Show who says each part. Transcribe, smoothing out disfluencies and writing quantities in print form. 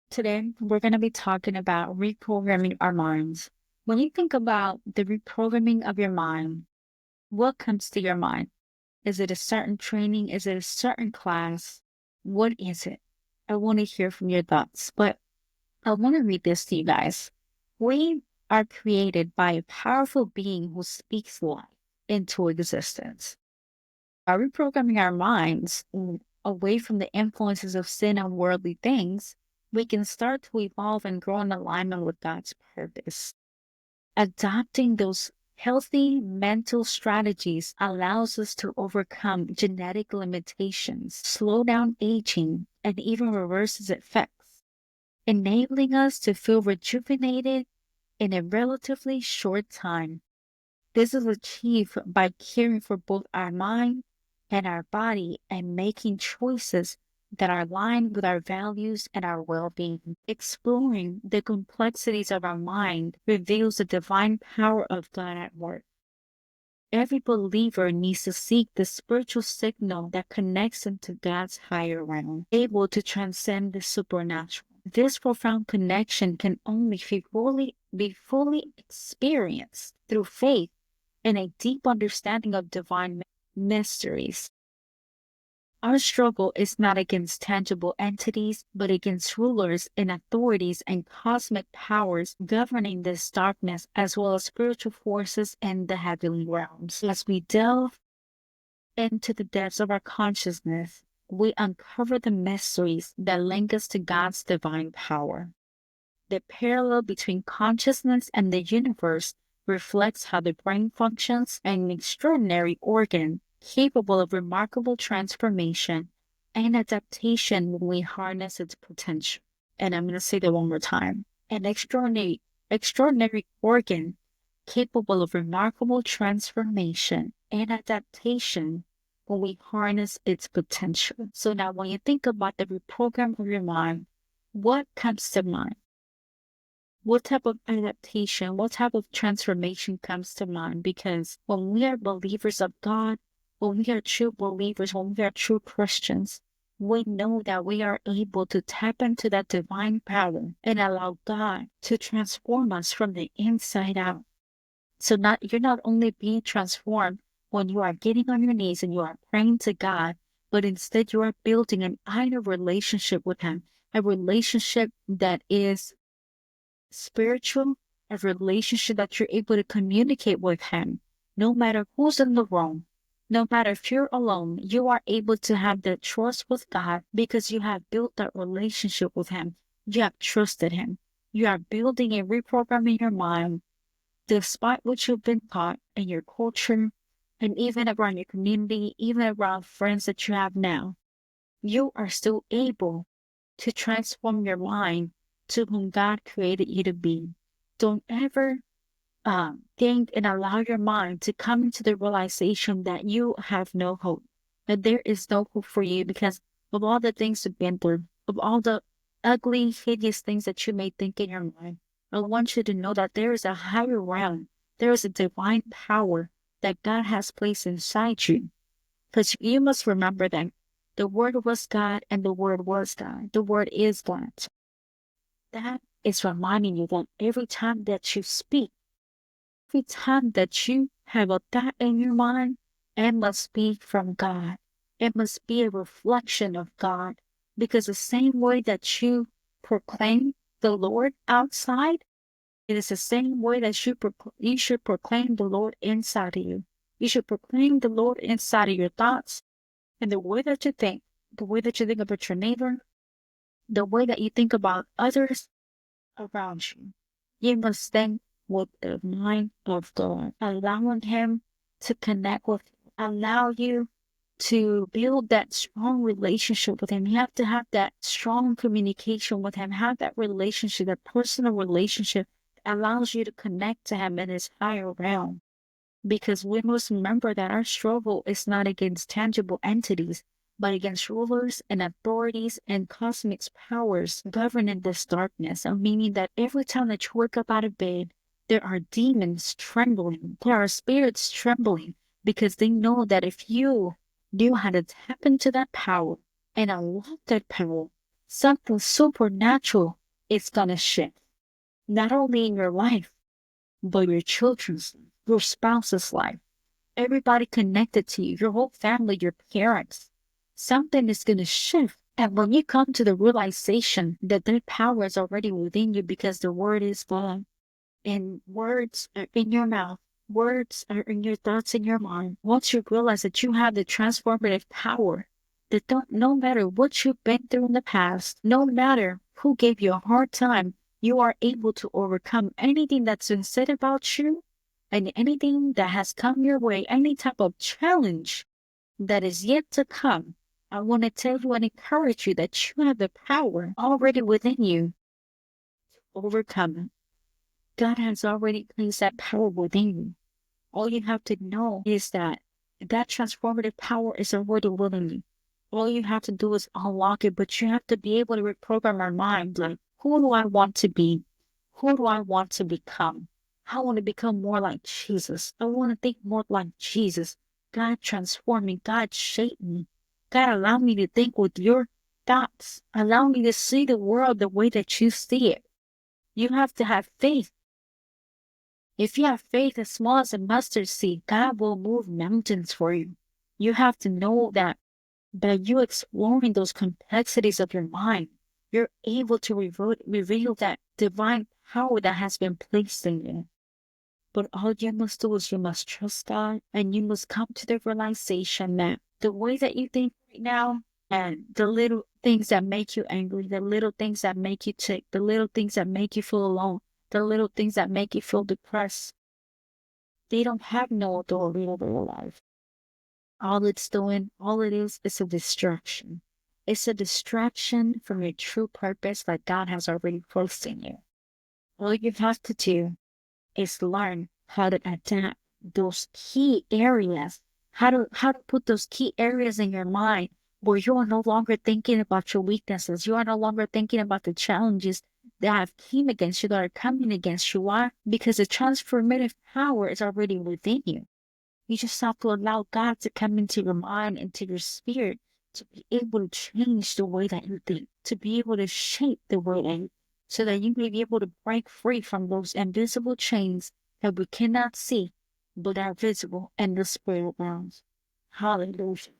Speaker 1: Today, we're going to be talking about reprogramming our minds. When you think about the reprogramming of your mind, what comes to your mind? Is it a certain training? Is it a certain class? What is it? I want to hear from your thoughts, but I want to read this to you guys. We are created by a powerful being who speaks life into existence. By reprogramming our minds away from the influences of sin and worldly things, we can start to evolve and grow in alignment with God's purpose. Adopting those healthy mental strategies allows us to overcome genetic limitations, slow down aging, and even reverse its effects, enabling us to feel rejuvenated in a relatively short time. This is achieved by caring for both our mind and our body and making choices that are aligned with our values and our well-being. Exploring the complexities of our mind reveals the divine power of God at work. Every believer needs to seek the spiritual signal that connects them to God's higher realm, able to transcend the supernatural. This profound connection can only be fully experienced through faith and a deep understanding of divine mysteries. Our struggle is not against tangible entities, but against rulers and authorities and cosmic powers governing this darkness, as well as spiritual forces in the heavenly realms. As we delve into the depths of our consciousness, we uncover the mysteries that link us to God's divine power. The parallel between consciousness and the universe reflects how the brain functions, an extraordinary organ capable of remarkable transformation and adaptation when we harness its potential. And I'm going to say that one more time. An extraordinary organ capable of remarkable transformation and adaptation when we harness its potential. So now when you think about the reprogram of your mind, what comes to mind? What type of adaptation, what type of transformation comes to mind? Because when we are believers of God, when we are true believers, when we are true Christians, we know that we are able to tap into that divine power and allow God to transform us from the inside out. So you're not only being transformed when you are getting on your knees and you are praying to God, but instead you are building an inner relationship with Him, a relationship that is spiritual, a relationship that you're able to communicate with Him. No matter who's in the room, no matter if you're alone, you are able to have that trust with God because you have built that relationship with Him. You have trusted Him. You are building and reprogramming your mind despite what you've been taught in your culture and even around your community, even around friends that you have now. You are still able to transform your mind to whom God created you to be. Don't ever think and allow your mind to come into the realization that you have no hope, that there is no hope for you because of all the things you've been through, of all the ugly, hideous things that you may think in your mind. I want you to know that there is a higher realm. There is a divine power that God has placed inside you. Because you must remember that the Word was God and the Word was God. The Word is God. That is reminding you that every time that you speak, every time that you have a thought in your mind, it must be from God. It must be a reflection of God. Because the same way that you proclaim the Lord outside, it is the same way that you should proclaim the Lord inside of you. You should proclaim the Lord inside of your thoughts and the way that you think, the way that you think about your neighbor, the way that you think about others around you. You must think with the mind of God, allowing Him to connect with you, allow you to build that strong relationship with Him. You have to have that strong communication with Him, have that relationship, that personal relationship that allows you to connect to Him in His higher realm. Because we must remember that our struggle is not against tangible entities, but against rulers and authorities and cosmic powers governing this darkness. Meaning that every time that you wake up out of bed, there are demons trembling. There are spirits trembling because they know that if you knew how to tap into that power and unlock that power, something supernatural it's gonna shift. Not only in your life, but your children's, your spouse's life, everybody connected to you, your whole family, your parents. Something is gonna shift. And when you come to the realization that their power is already within you because the word is gone, and words are in your mouth, words are in your thoughts in your mind. Once you realize that you have the transformative power, that don't, no matter what you've been through in the past, no matter who gave you a hard time, you are able to overcome anything that's been said about you and anything that has come your way, any type of challenge that is yet to come. I want to tell you and encourage you that you have the power already within you to overcome it. God has already placed that power within you. All you have to know is that that transformative power is already within you. All you have to do is unlock it, but you have to be able to reprogram our mind. Like, who do I want to be? Who do I want to become? I want to become more like Jesus. I want to think more like Jesus. God transform me. God shape me. God allow me to think with your thoughts. Allow me to see the world the way that you see it. You have to have faith. If you have faith as small as a mustard seed, God will move mountains for you. You have to know that by you exploring those complexities of your mind, you're able to reveal that divine power that has been placed in you. But all you must do is you must trust God and you must come to the realization that the way that you think right now and the little things that make you angry, the little things that make you tick, the little things that make you feel alone, the little things that make you feel depressed, they don't have no authority over your life. All it's doing, all it is a distraction. It's a distraction from your true purpose that God has already placed in you. All you have to do is learn how to adapt those key areas, how to put those key areas in your mind where you are no longer thinking about your weaknesses. You are no longer thinking about the challenges that have came against you, that are coming against you. Why? Because the transformative power is already within you. You just have to allow God to come into your mind, into your spirit, to be able to change the way that you think, to be able to shape the way that you, so that you may be able to break free from those invisible chains that we cannot see, but are visible in the spirit realms. Hallelujah.